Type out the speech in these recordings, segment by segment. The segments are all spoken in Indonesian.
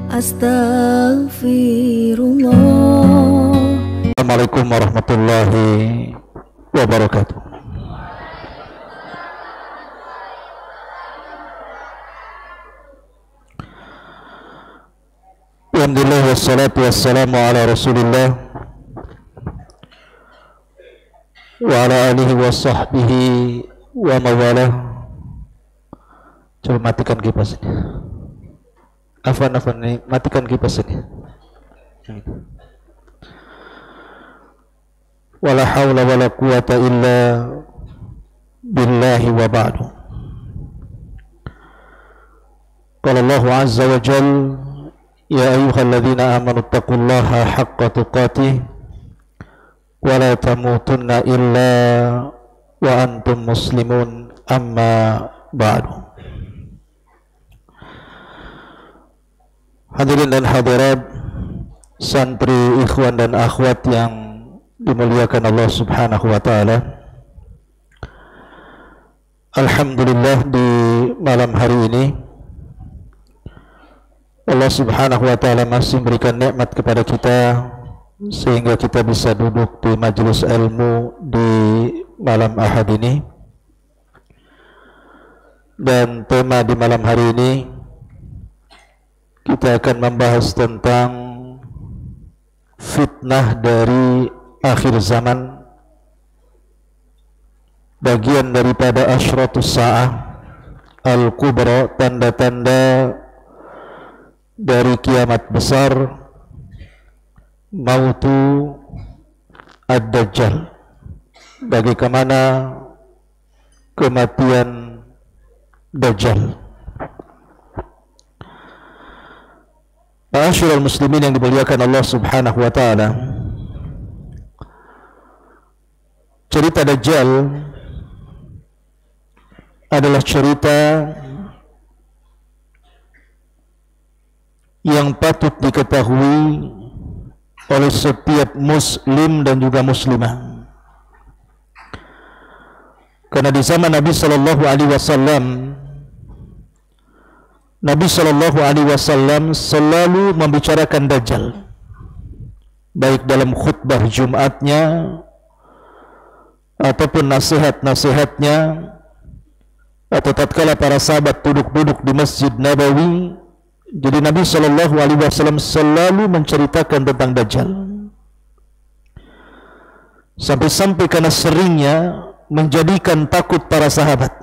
Astaghfirullah. Assalamualaikum warahmatullahi wabarakatuh. Alhamdulillah wassalatu wassalamu ala Rasulillah wa ala alihi wa sahbihi wa mawalah. Coba matikan kipas ini. Afan ini, matikan kipas ini. Wala hawla wala quwata illa billahi wa ba'du. Qala Allah azza wa jalla, ya ayyuhalladzina amanu taqullaha haqqa tuqatih wa la tamutunna illa wa antum muslimun, amma ba'du. Hadirin dan hadirat, santri, ikhwan dan akhwat yang dimuliakan Allah Subhanahu wa taala. Alhamdulillah, di malam hari ini Allah Subhanahu wa taala masih memberikan nikmat kepada kita sehingga kita bisa duduk di majelis ilmu di malam Ahad ini. Dan tema di malam hari ini kita akan membahas tentang fitnah dari akhir zaman, bagian daripada asyratus sa'ah al-kubra, tanda-tanda dari kiamat besar, mautu ad-dajjal, bagaimana kematian Dajjal. Ma'asyiral muslimin yang dimuliakan Allah Subhanahu wa taala, cerita Dajjal adalah cerita yang patut diketahui oleh setiap muslim dan juga muslimah. Karena di zaman Nabi sallallahu alaihi wasallam, Nabi sallallahu alaihi wasallam selalu membicarakan Dajjal, baik dalam khutbah Jumatnya ataupun nasihat-nasihatnya, atau tatkala para sahabat duduk-duduk di Masjid Nabawi. Jadi Nabi sallallahu alaihi wasallam selalu menceritakan tentang Dajjal, sampai-sampai karena seringnya menjadikan takut para sahabat,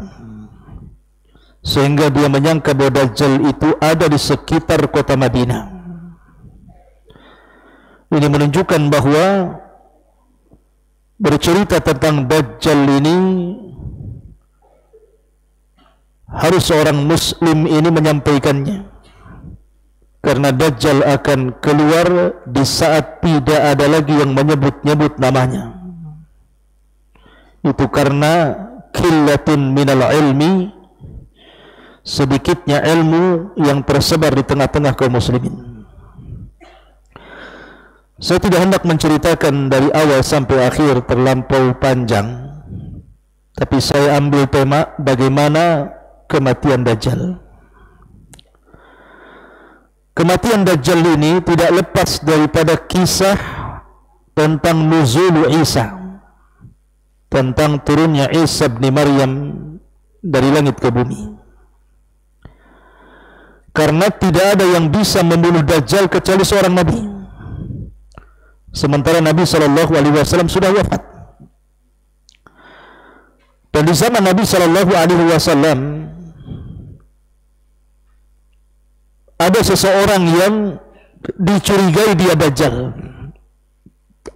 sehingga dia menyangka bahwa Dajjal itu ada di sekitar kota Madinah. Ini menunjukkan bahwa bercerita tentang Dajjal ini harus seorang muslim ini menyampaikannya, karena Dajjal akan keluar di saat tidak ada lagi yang menyebut-nyebut namanya. Itu karena qillatun minal ilmi, sedikitnya ilmu yang tersebar di tengah-tengah kaum muslimin. Saya tidak hendak menceritakan dari awal sampai akhir terlampau panjang, tapi saya ambil tema bagaimana kematian Dajjal. Kematian Dajjal ini tidak lepas daripada kisah tentang nuzul Isa, tentang turunnya Isa bin Maryam dari langit ke bumi. Karena tidak ada yang bisa membunuh Dajjal kecuali seorang nabi, sementara Nabi sallallahu alaihi wasallam sudah wafat. Dan di zaman Nabi sallallahu alaihi wasallam ada seseorang yang dicurigai dia Dajjal,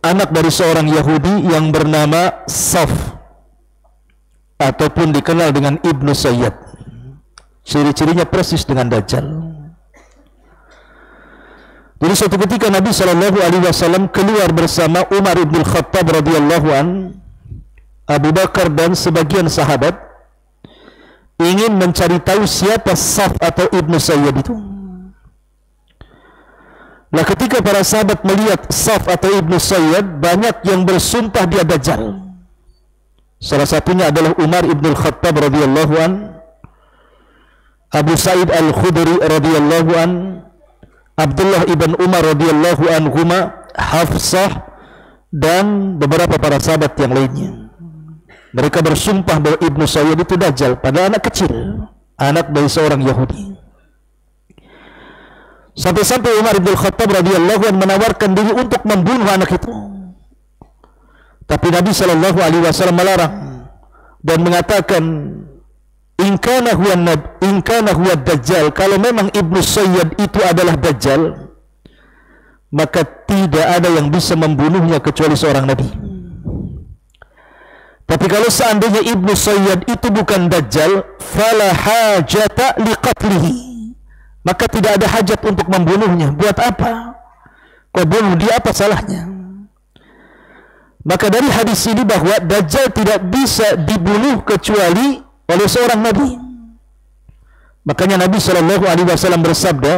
anak dari seorang Yahudi yang bernama Saf, ataupun dikenal dengan Ibnu Sayyad. Ciri-cirinya persis dengan Dajjal. Jadi suatu ketika Nabi sallallahu alaihi wasallam keluar bersama Umar bin Khattab radhiyallahu an, Abu Bakar dan sebagian sahabat, ingin mencari tahu siapa Saf atau Ibnu Sayyad itu. Nah, ketika para sahabat melihat Saf atau Ibnu Sayyad, banyak yang bersumpah dia Dajjal. Salah satunya adalah Umar bin Khattab radhiyallahu an, Abu Sa'id Al-Khudri radhiyallahu an, Abdullah ibn Umar radhiyallahu anhuma, Hafsah, dan beberapa para sahabat yang lainnya. Mereka bersumpah bahwa Ibnu Sayyad itu Dajjal, padahal anak kecil, anak dari seorang Yahudi. Sampai-sampai Umar bin Khattab radhiyallahu anhu menawarkan diri untuk membunuh anak itu. Tapi Nabi sallallahu alaihi wasallam melarang dan mengatakan, in kana huwa Dajjal, kalau memang Ibnu Sayyad itu adalah Dajjal, maka tidak ada yang bisa membunuhnya kecuali seorang Nabi. Tapi kalau seandainya Ibnu Sayyad itu bukan Dajjal, fala hajata liqatlihi, maka tidak ada hajat untuk membunuhnya. Buat apa kau bunuh dia, apa salahnya? Maka dari hadis ini bahwa Dajjal tidak bisa dibunuh kecuali oleh seorang Nabi. Makanya Nabi SAW bersabda,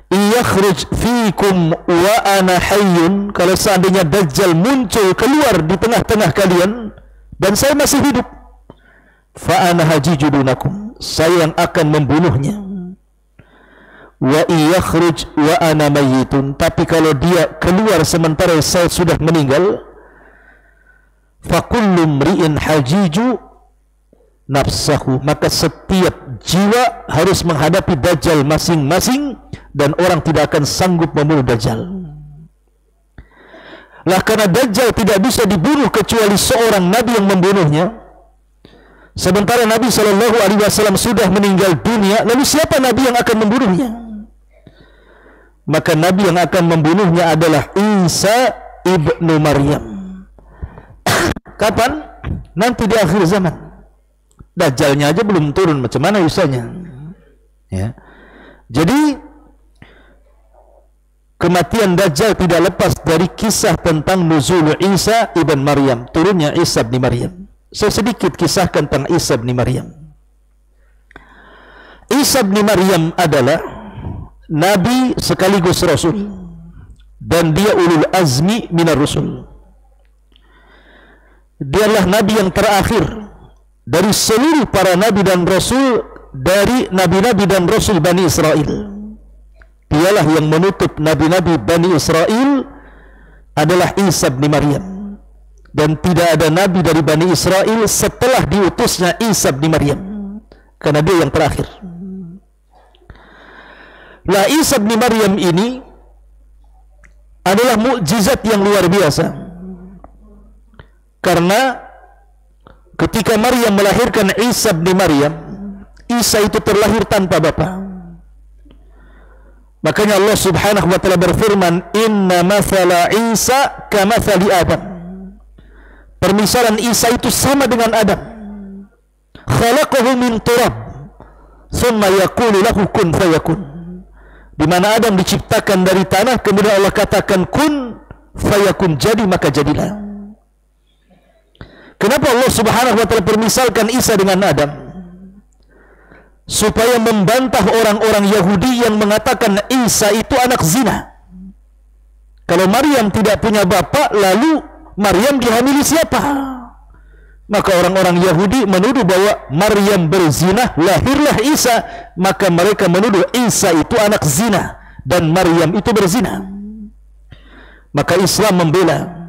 iyakhruj fikum wa ana hayyun, kalau seandainya Dajjal muncul keluar di tengah-tengah kalian dan saya masih hidup, fa ana hajijudunakum, saya yang akan membunuhnya. Wa iyakhruj wa ana mayyitun, tapi kalau dia keluar sementara saya sudah meninggal, fa kullu mri'in hajiju nafsahu, maka setiap jiwa harus menghadapi Dajjal masing-masing, dan orang tidak akan sanggup membunuh Dajjal. Lah karena Dajjal tidak bisa dibunuh kecuali seorang Nabi yang membunuhnya, sementara Nabi SAW sudah meninggal dunia, lalu siapa Nabi yang akan membunuhnya? Maka Nabi yang akan membunuhnya adalah Isa ibnu Maryam. Kapan? Nanti di akhir zaman. Dajjalnya aja belum turun, macam mana Isanya? Ya. Jadi kematian Dajjal tidak lepas dari kisah tentang nuzul Isa ibn Maryam, turunnya Isa bin Maryam. Saya sedikit kisahkan tentang Isa bin Maryam. Isa bin Maryam adalah Nabi sekaligus Rasul, dan dia ulul azmi minar Rasul. Dia adalah Nabi yang terakhir dari seluruh para Nabi dan Rasul, dari Nabi-Nabi dan Rasul Bani Israel. Dialah yang menutup Nabi-Nabi Bani Israel adalah Isa bin Maryam, dan tidak ada Nabi dari Bani Israel setelah diutusnya Isa bin Maryam, karena dia yang terakhir. Lah Isa bin Maryam ini adalah mukjizat yang luar biasa, karena ketika Maryam melahirkan Isa bin Maryam, Isa itu terlahir tanpa bapa. Makanya Allah Subhanahu wa taala berfirman, inna mathala Isa kamathali Adam, permisalan Isa itu sama dengan Adam. Khalaqahu min turab thumma yaqulu lahu kun fayakun, di mana Adam diciptakan dari tanah, kemudian Allah katakan kun fayakun, jadi maka jadilah. Kenapa Allah Subhanahu wa taala permisalkan Isa dengan Adam? Supaya membantah orang-orang Yahudi yang mengatakan Isa itu anak zina. Kalau Maryam tidak punya bapak, lalu Maryam dihamili siapa? Maka orang-orang Yahudi menuduh bahwa Maryam berzina, lahirlah Isa, maka mereka menuduh Isa itu anak zina dan Maryam itu berzina. Maka Islam membela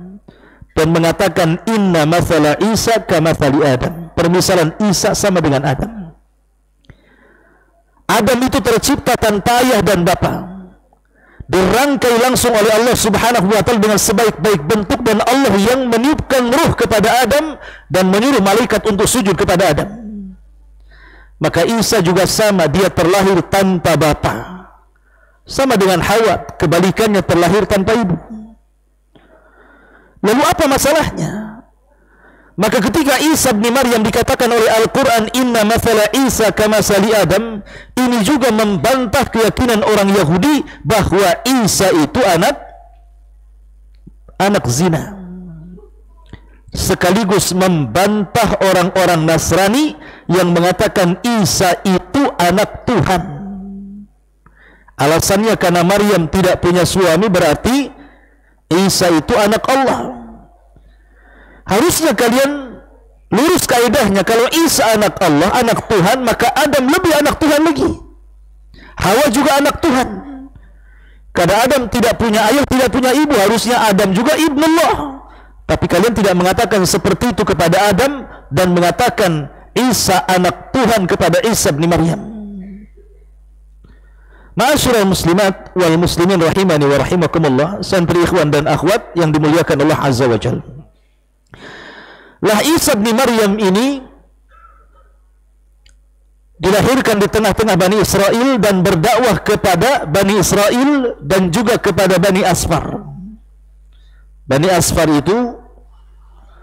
dan mengatakan inna mathala Isa kamathali Adam, permisalan Isa sama dengan Adam. Adam itu tercipta tanpa ayah dan bapa, dirangkai langsung oleh Allah Subhanahu wa taala dengan sebaik-baik bentuk, dan Allah yang meniupkan ruh kepada Adam dan menyuruh malaikat untuk sujud kepada Adam. Maka Isa juga sama, dia terlahir tanpa bapa, sama dengan Hawa, kebalikannya terlahir tanpa ibu. Lalu apa masalahnya? Maka ketika Isa bin Maryam dikatakan oleh Al-Quran inna mathala Isa kamathali Adam, ini juga membantah keyakinan orang Yahudi bahwa Isa itu anak zina, sekaligus membantah orang-orang Nasrani yang mengatakan Isa itu anak Tuhan. Alasannya karena Maryam tidak punya suami, berarti Isa itu anak Allah. Harusnya kalian lurus kaidahnya, kalau Isa anak Allah, anak Tuhan, maka Adam lebih anak Tuhan lagi, Hawa juga anak Tuhan. Karena Adam tidak punya ayah, tidak punya ibu, harusnya Adam juga ibnullah. Tapi kalian tidak mengatakan seperti itu kepada Adam dan mengatakan Isa anak Tuhan kepada Isa bin Maryam. Ma'asyiral muslimat wal muslimin rahimani wa rahimakumullah, santri ikhwan dan akhwat yang dimuliakan Allah Azza wa Jalla. Lah Isa bin Maryam ini dilahirkan di tengah-tengah Bani Israel dan berdakwah kepada Bani Israel dan juga kepada Bani Asfar. Bani Asfar itu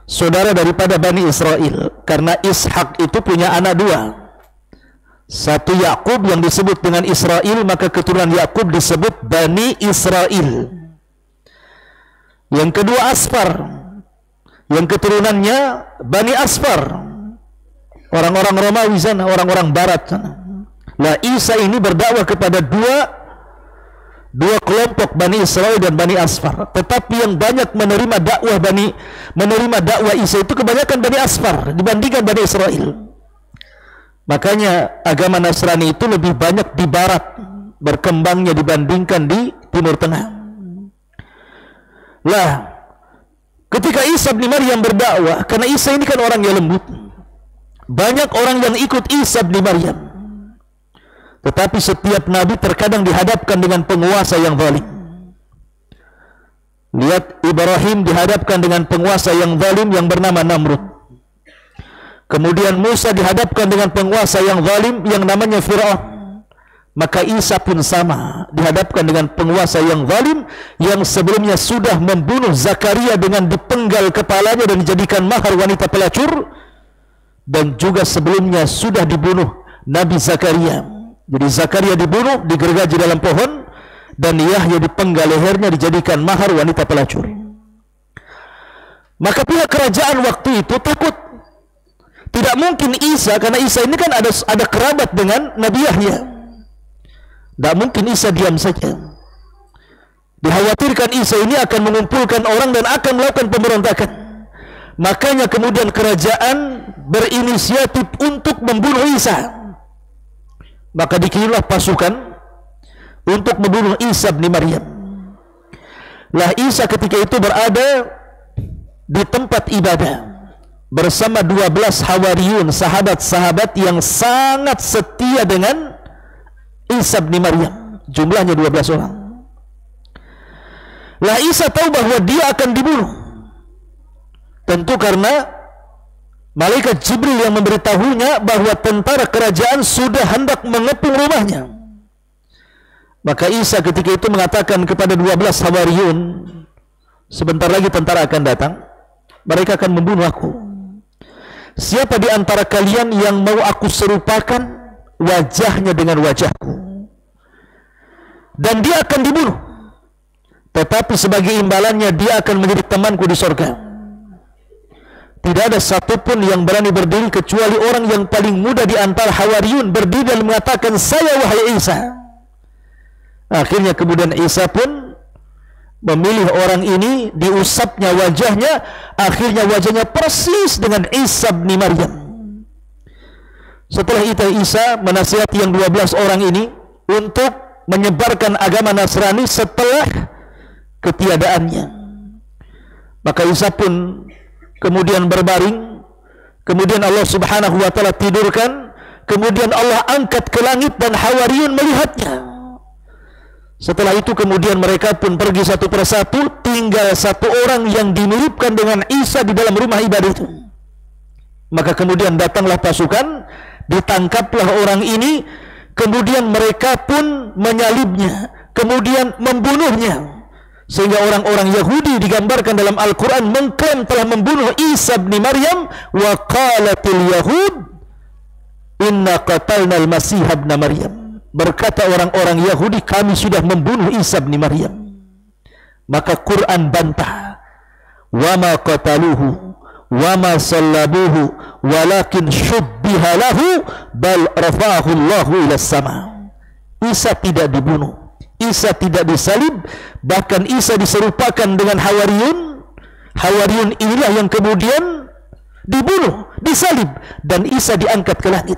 saudara daripada Bani Israel, karena Ishak itu punya anak dua. Satu Yakub yang disebut dengan Israel, maka keturunan Yakub disebut Bani Israel. Yang kedua Asfar, yang keturunannya Bani Asfar, orang-orang Romawi sana, orang-orang Barat sana. Nah, Isa ini berdakwah kepada dua kelompok Bani Israel dan Bani Asfar. Tetapi yang banyak menerima dakwah Isa itu kebanyakan Bani Asfar dibandingkan Bani Israel. Makanya agama Nasrani itu lebih banyak di Barat berkembangnya dibandingkan di Timur Tengah. Lah, ketika Isa bin Maryam berdakwah, karena Isa ini kan orang yang lembut, banyak orang yang ikut Isa bin Maryam. Tetapi setiap nabi terkadang dihadapkan dengan penguasa yang zalim. Lihat, Ibrahim dihadapkan dengan penguasa yang zalim yang bernama Namrud. Kemudian Musa dihadapkan dengan penguasa yang zalim yang namanya Fir'aun. Maka Isa pun sama, dihadapkan dengan penguasa yang zalim yang sebelumnya sudah membunuh Zakaria dengan dipenggal kepalanya dan dijadikan mahar wanita pelacur, dan juga sebelumnya sudah dibunuh Nabi Zakaria. Jadi Zakaria dibunuh, digergaji dalam pohon, dan Yahya dipenggal lehernya dijadikan mahar wanita pelacur. Maka pihak kerajaan waktu itu takut. Tidak mungkin Isa, karena Isa ini kan ada kerabat dengan Nabi Yahya. Tidak mungkin Isa diam saja. Dikhawatirkan Isa ini akan mengumpulkan orang dan akan melakukan pemberontakan. Makanya kemudian kerajaan berinisiatif untuk membunuh Isa. Maka dikirimlah pasukan untuk membunuh Isa bin Maryam. Lah Isa ketika itu berada di tempat ibadah bersama 12 Hawariyun, sahabat-sahabat yang sangat setia dengan Isa bin Maryam. Jumlahnya 12 orang. Lah Isa tahu bahwa dia akan dibunuh. Tentu karena malaikat Jibril yang memberitahunya bahwa tentara kerajaan sudah hendak mengepung rumahnya. Maka Isa ketika itu mengatakan kepada 12 Hawariyun, sebentar lagi tentara akan datang, mereka akan membunuh aku. Siapa di antara kalian yang mau aku serupakan wajahnya dengan wajahku, dan dia akan dibunuh, tetapi sebagai imbalannya dia akan menjadi temanku di surga. Tidak ada satupun yang berani berdiri kecuali orang yang paling muda di antara Hawariyun berdiri dan mengatakan, saya wahai Isa. Akhirnya kemudian Isa pun memilih orang ini, diusapnya wajahnya, akhirnya wajahnya persis dengan Isa bin Maryam. Setelah itu Isa menasihati yang 12 orang ini untuk menyebarkan agama Nasrani setelah ketiadaannya. Maka Isa pun kemudian berbaring, kemudian Allah Subhanahu wa taala tidurkan, kemudian Allah angkat ke langit dan Hawariyun melihatnya. Setelah itu kemudian mereka pun pergi satu persatu, tinggal satu orang yang dimiripkan dengan Isa di dalam rumah ibadah itu. Maka kemudian datanglah pasukan, ditangkaplah orang ini, kemudian mereka pun menyalibnya, kemudian membunuhnya. Sehingga orang-orang Yahudi digambarkan dalam Al-Quran mengklaim telah membunuh Isa bin Maryam. Wa qalatil Yahud inna qatalna al-Masih ibn Maryam. Berkata orang-orang Yahudi, kami sudah membunuh Isa bin Maryam. Maka Quran bantah, wa ma qataluhu wa ma sallabuhu walakin syubbiha lahu bal rafa'ahu Allahu ila sama. Isa tidak dibunuh, Isa tidak disalib, bahkan Isa diserupakan dengan Hawariyun. Hawariyun inilah yang kemudian dibunuh, disalib, dan Isa diangkat ke langit.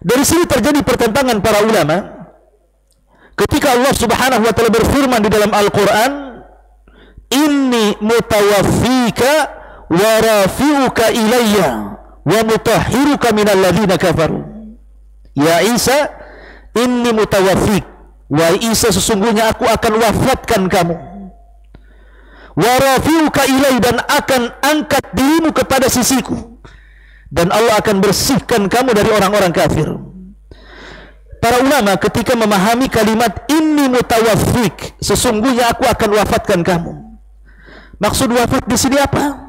Dari sini terjadi pertentangan para ulama. ketika Allah Subhanahu wa taala berfirman di dalam Al-Qur'an, inni mutawaffika wa rafi'uka ilayya wa mutahhiruka minal ladzina kafaru. Ya Isa, inni mutawaffik, wahai Isa, sesungguhnya aku akan wafatkan kamu. Wa rafi'uka ilayya, dan akan angkat dirimu kepada sisiku, dan Allah akan bersihkan kamu dari orang-orang kafir. Para ulama ketika memahami kalimat inni mutawaffik, sesungguhnya aku akan wafatkan kamu, maksud wafat di sini apa?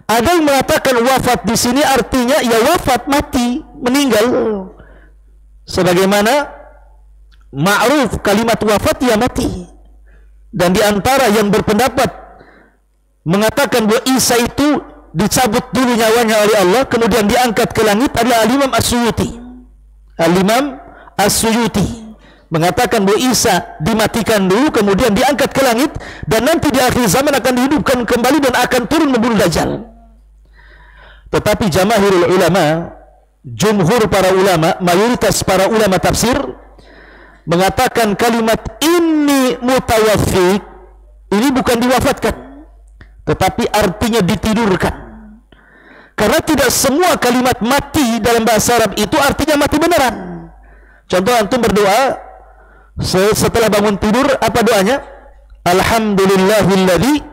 Ada yang mengatakan wafat di sini artinya ya wafat, mati, meninggal. Sebagaimana ma'ruf kalimat wafat ya mati. Dan di antara yang berpendapat mengatakan bahwa Isa itu dicabut dulu nyawanya oleh Allah kemudian diangkat ke langit adalah Al-Imam As-Suyuti. Al-Imam As-Suyuti mengatakan bahwa Isa dimatikan dulu kemudian diangkat ke langit dan nanti di akhir zaman akan dihidupkan kembali dan akan turun membunuh Dajjal. Tetapi jamaahirul ulama, jumhur para ulama, mayoritas para ulama tafsir mengatakan kalimat inni mutawaffik ini bukan diwafatkan, tetapi artinya ditidurkan. Karena tidak semua kalimat mati dalam bahasa Arab itu artinya mati beneran. Contoh, antum berdoa setelah bangun tidur, apa doanya? Alhamdulillahilladzi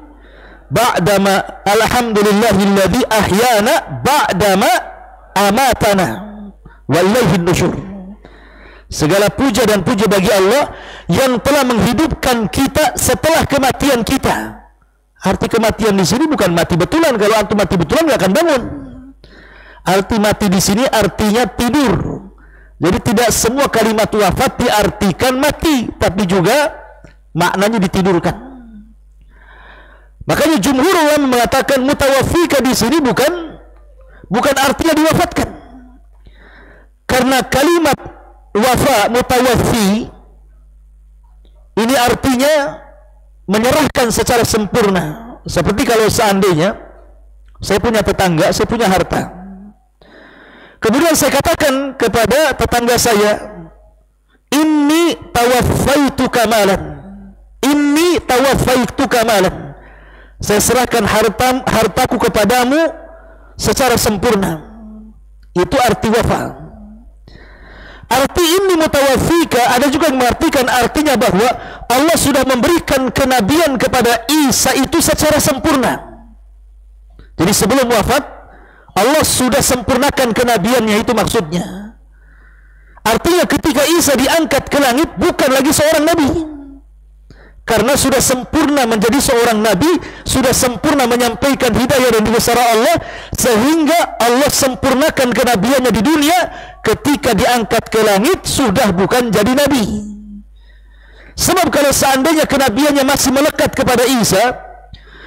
ba'dama alhamdulillahilladzi ahyana ba'dama amatana wa ilaihin nusyur. Segala puja dan puja bagi Allah yang telah menghidupkan kita setelah kematian kita. Arti kematian di sini bukan mati betulan. Kalau antum mati betulan nggak akan bangun. Arti mati di sini artinya tidur. Jadi tidak semua kalimat wafat diartikan mati, tapi juga maknanya ditidurkan. Makanya jumhur ulama mengatakan mutawaffika di sini bukan artinya diwafatkan. Karena kalimat wafa, mutawaffi ini artinya menyerahkan secara sempurna. Seperti kalau seandainya saya punya tetangga, saya punya harta, kemudian saya katakan kepada tetangga saya, inni tawaffaitu kamalan, inni tawaffaitu kamalan, saya serahkan hartaku kepadamu secara sempurna. Itu arti wafa. Arti ini mutawaffika ada juga yang mengartikan artinya bahwa Allah sudah memberikan kenabian kepada Isa itu secara sempurna. Jadi sebelum wafat Allah sudah sempurnakan kenabiannya, itu maksudnya. Artinya ketika Isa diangkat ke langit bukan lagi seorang nabi, karena sudah sempurna menjadi seorang nabi, sudah sempurna menyampaikan hidayah dan dibesara Allah, sehingga Allah sempurnakan kenabiannya di dunia. Ketika diangkat ke langit sudah bukan jadi nabi. Sebab kalau seandainya kenabiannya masih melekat kepada Isa,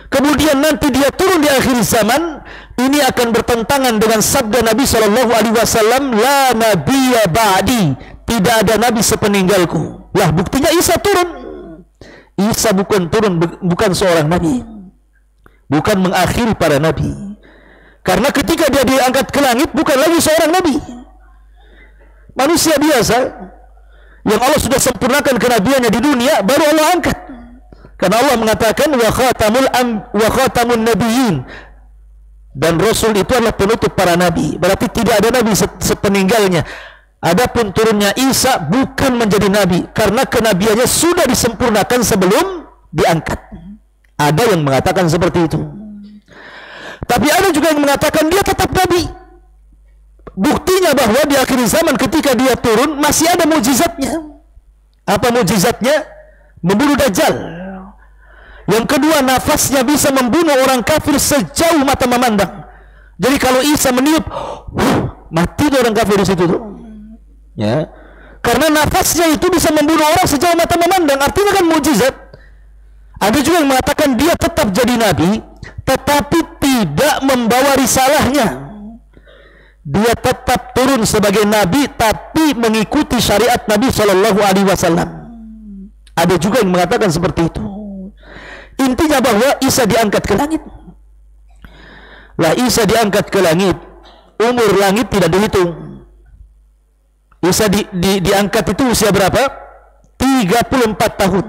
kemudian nanti dia turun di akhir zaman, ini akan bertentangan dengan sabda Nabi SAW, la nabiyya ba'di, tidak ada nabi sepeninggalku. Lah buktinya Isa turun. Isa bukan turun, bukan seorang nabi, bukan mengakhiri para nabi. Karena ketika dia diangkat ke langit bukan lagi seorang nabi, manusia biasa yang Allah sudah sempurnakan kenabiannya di dunia, baru Allah angkat. Karena Allah mengatakan wa khatamun nabiyyin, dan Rasul itu adalah penutup para nabi. Berarti tidak ada nabi sepeninggalnya. Adapun turunnya Isa bukan menjadi nabi, karena kenabiannya sudah disempurnakan sebelum diangkat. Ada yang mengatakan seperti itu. Tapi ada juga yang mengatakan dia tetap nabi. Buktinya bahwa di akhir zaman ketika dia turun masih ada mukjizatnya. Apa mukjizatnya? Membunuh Dajjal. Yang kedua, nafasnya bisa membunuh orang kafir sejauh mata memandang. Jadi kalau Isa meniup, mati orang kafir di situ tuh. Ya, karena nafasnya itu bisa membunuh orang sejauh mata memandang, artinya kan mukjizat. Ada juga yang mengatakan dia tetap jadi nabi, tetapi tidak membawa risalahnya. Dia tetap turun sebagai nabi, tapi mengikuti syariat Nabi SAW. Ada juga yang mengatakan seperti itu. Intinya bahwa Isa diangkat ke langit. Lah Isa diangkat ke langit, umur langit tidak dihitung. Isa diangkat itu usia berapa? 34 tahun.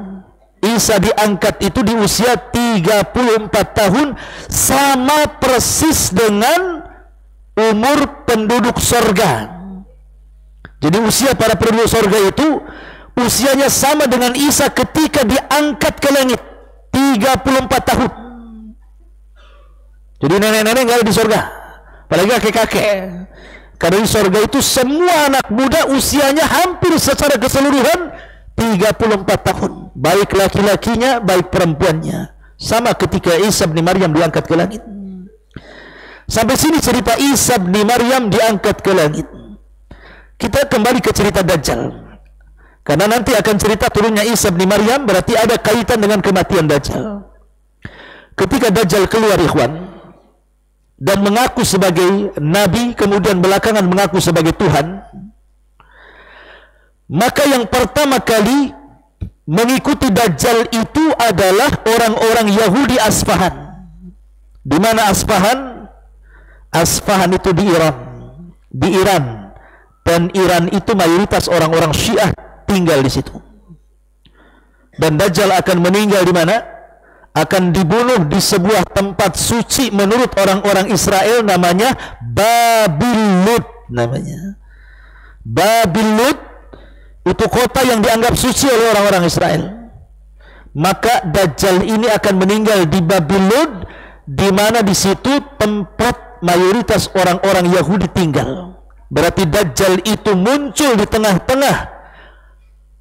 Isa diangkat itu di usia 34 tahun, sama persis dengan umur penduduk sorga. Jadi usia para penduduk sorga itu usianya sama dengan Isa ketika diangkat ke langit, 34 tahun. Jadi nenek-nenek nggak ada di sorga, apalagi kakek-kakek. Karena di sorga itu semua anak muda usianya hampir secara keseluruhan 34 tahun, baik laki-lakinya baik perempuannya, sama ketika Isa bin Maryam diangkat ke langit. Sampai sini cerita Isa bin Maryam diangkat ke langit. Kita kembali ke cerita Dajjal, karena nanti akan cerita turunnya Isa bin Maryam, berarti ada kaitan dengan kematian Dajjal. Ketika Dajjal keluar, ikhwan, dan mengaku sebagai nabi, kemudian belakangan mengaku sebagai Tuhan, maka yang pertama kali mengikuti Dajjal itu adalah orang-orang Yahudi Asfahan. Di mana Asfahan? Asfahan itu di Iran. Di Iran. Dan Iran itu mayoritas orang-orang Syiah tinggal di situ. Dan Dajjal akan meninggal di mana? Akan dibunuh di sebuah tempat suci menurut orang-orang Israel, namanya Babil Lud namanya. Babil Lud itu kota yang dianggap suci oleh orang-orang Israel. Maka Dajjal ini akan meninggal di Babil Lud, di mana di situ tempat mayoritas orang-orang Yahudi tinggal. Berarti Dajjal itu muncul di tengah-tengah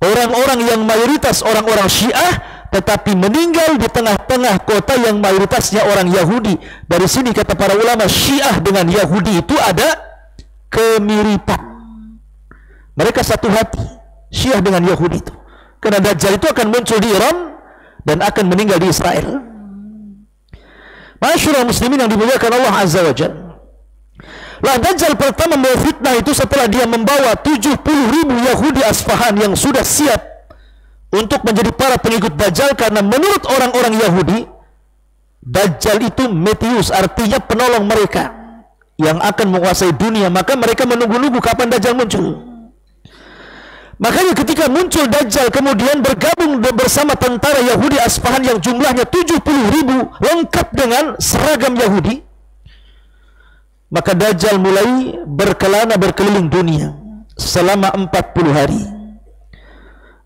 orang-orang yang mayoritas orang-orang Syiah, tetapi meninggal di tengah-tengah kota yang mayoritasnya orang Yahudi. Dari sini kata para ulama, Syiah dengan Yahudi itu ada kemiripan. Mereka satu hati, Syiah dengan Yahudi itu. Karena Dajjal itu akan muncul di Iran dan akan meninggal di Israel. Masyaallah muslimin yang dimuliakan Allah Azza wa Jalla. Lah Dajjal pertama memfitnah itu setelah dia membawa 70.000 Yahudi Asfahan yang sudah siap untuk menjadi para pengikut Dajjal, karena menurut orang-orang Yahudi Dajjal itu Metius, artinya penolong mereka yang akan menguasai dunia. Maka mereka menunggu-nunggu kapan Dajjal muncul. Makanya ketika muncul Dajjal kemudian bergabung bersama tentara Yahudi Asfahan yang jumlahnya 70.000 lengkap dengan seragam Yahudi, maka Dajjal mulai berkelana berkeliling dunia selama 40 hari.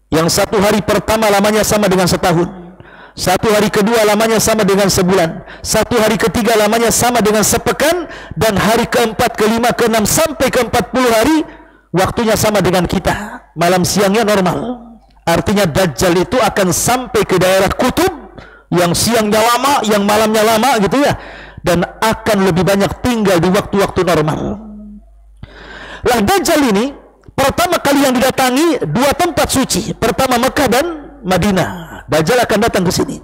Yang satu hari pertama lamanya sama dengan setahun, satu hari kedua lamanya sama dengan sebulan, satu hari ketiga lamanya sama dengan sepekan, dan hari keempat, kelima, keenam sampai ke-40 hari waktunya sama dengan kita, malam siangnya normal. Artinya Dajjal itu akan sampai ke daerah kutub, yang siangnya lama, yang malamnya lama gitu ya, dan akan lebih banyak tinggal di waktu-waktu normal. Lah Dajjal ini pertama kali yang didatangi dua tempat suci, pertama Mekah dan Madinah. Dajjal akan datang ke sini,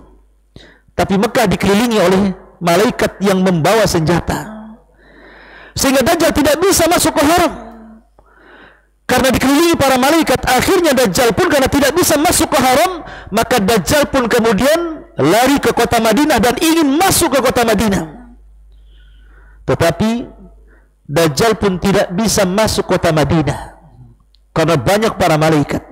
tapi Mekah dikelilingi oleh malaikat yang membawa senjata, sehingga Dajjal tidak bisa masuk ke haram. Karena dikelilingi para malaikat, akhirnya Dajjal pun karena tidak bisa masuk ke haram, maka Dajjal pun kemudian lari ke kota Madinah dan ingin masuk ke kota Madinah. Tetapi Dajjal pun tidak bisa masuk kota Madinah karena banyak para malaikat.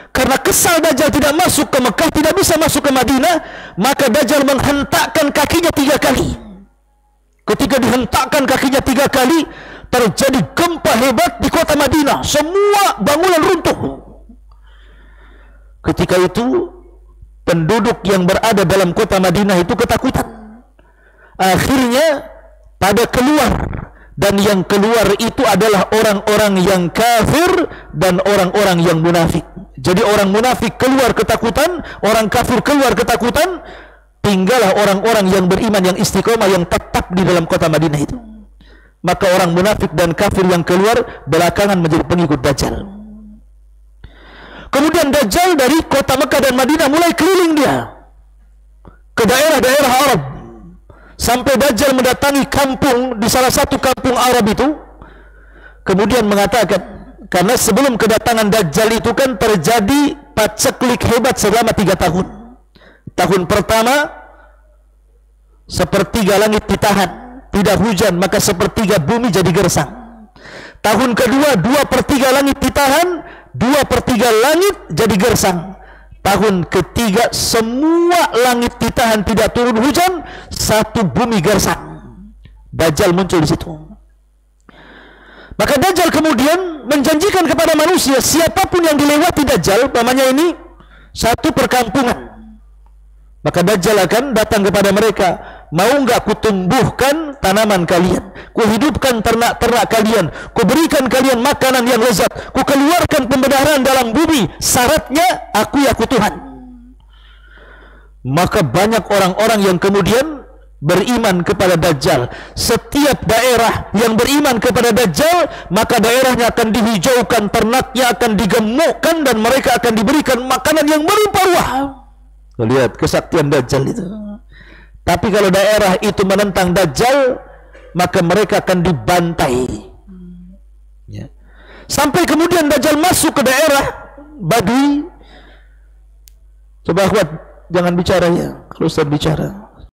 Karena kesal Dajjal tidak masuk ke Mekah, tidak bisa masuk ke Madinah, maka Dajjal menghentakkan kakinya 3 kali. Ketika dihentakkan kakinya 3 kali, terjadi gempa hebat di kota Madinah, semua bangunan runtuh. Ketika itu penduduk yang berada dalam kota Madinah itu ketakutan. Akhirnya pada keluar, dan yang keluar itu adalah orang-orang yang kafir dan orang-orang yang munafik. Jadi orang munafik keluar ketakutan, orang kafir keluar ketakutan, tinggallah orang-orang yang beriman, yang istiqomah, yang tetap di dalam kota Madinah itu. Maka orang munafik dan kafir yang keluar belakangan menjadi pengikut Dajjal. Kemudian Dajjal dari kota Mekah dan Madinah mulai keliling dia ke daerah-daerah Arab, sampai Dajjal mendatangi kampung, di salah satu kampung Arab itu. Kemudian mengatakan, karena sebelum kedatangan Dajjal itu kan terjadi paceklik hebat selama 3 tahun. Tahun pertama sepertiga langit ditahan, tidak hujan, maka sepertiga bumi jadi gersang. Tahun kedua 2/3 langit ditahan 2/3 langit jadi gersang. Tahun ketiga semua langit ditahan, tidak turun hujan, satu bumi gersang. Dajjal muncul di situ. Maka Dajjal kemudian menjanjikan kepada manusia, siapapun yang dilewati Dajjal, umpamanya ini satu perkampungan, maka Dajjal akan datang kepada mereka, mau nggak kutumbuhkan tanaman kalian, kuhidupkan ternak-ternak kalian, kuberikan kalian makanan yang lezat, kukeluarkan pembenaran dalam bumi, syaratnya aku Tuhan. Maka banyak orang-orang yang kemudian beriman kepada Dajjal. Setiap daerah yang beriman kepada Dajjal, maka daerahnya akan dihijaukan, ternaknya akan digemukkan, dan mereka akan diberikan makanan yang melimpah-ruah. Lihat kesaktian Dajjal itu. Tapi kalau daerah itu menentang Dajjal, maka mereka akan dibantai. Ya. Sampai kemudian Dajjal masuk ke daerah Badui. Coba akhwat, jangan bicara ya kalau Ustaz bicara.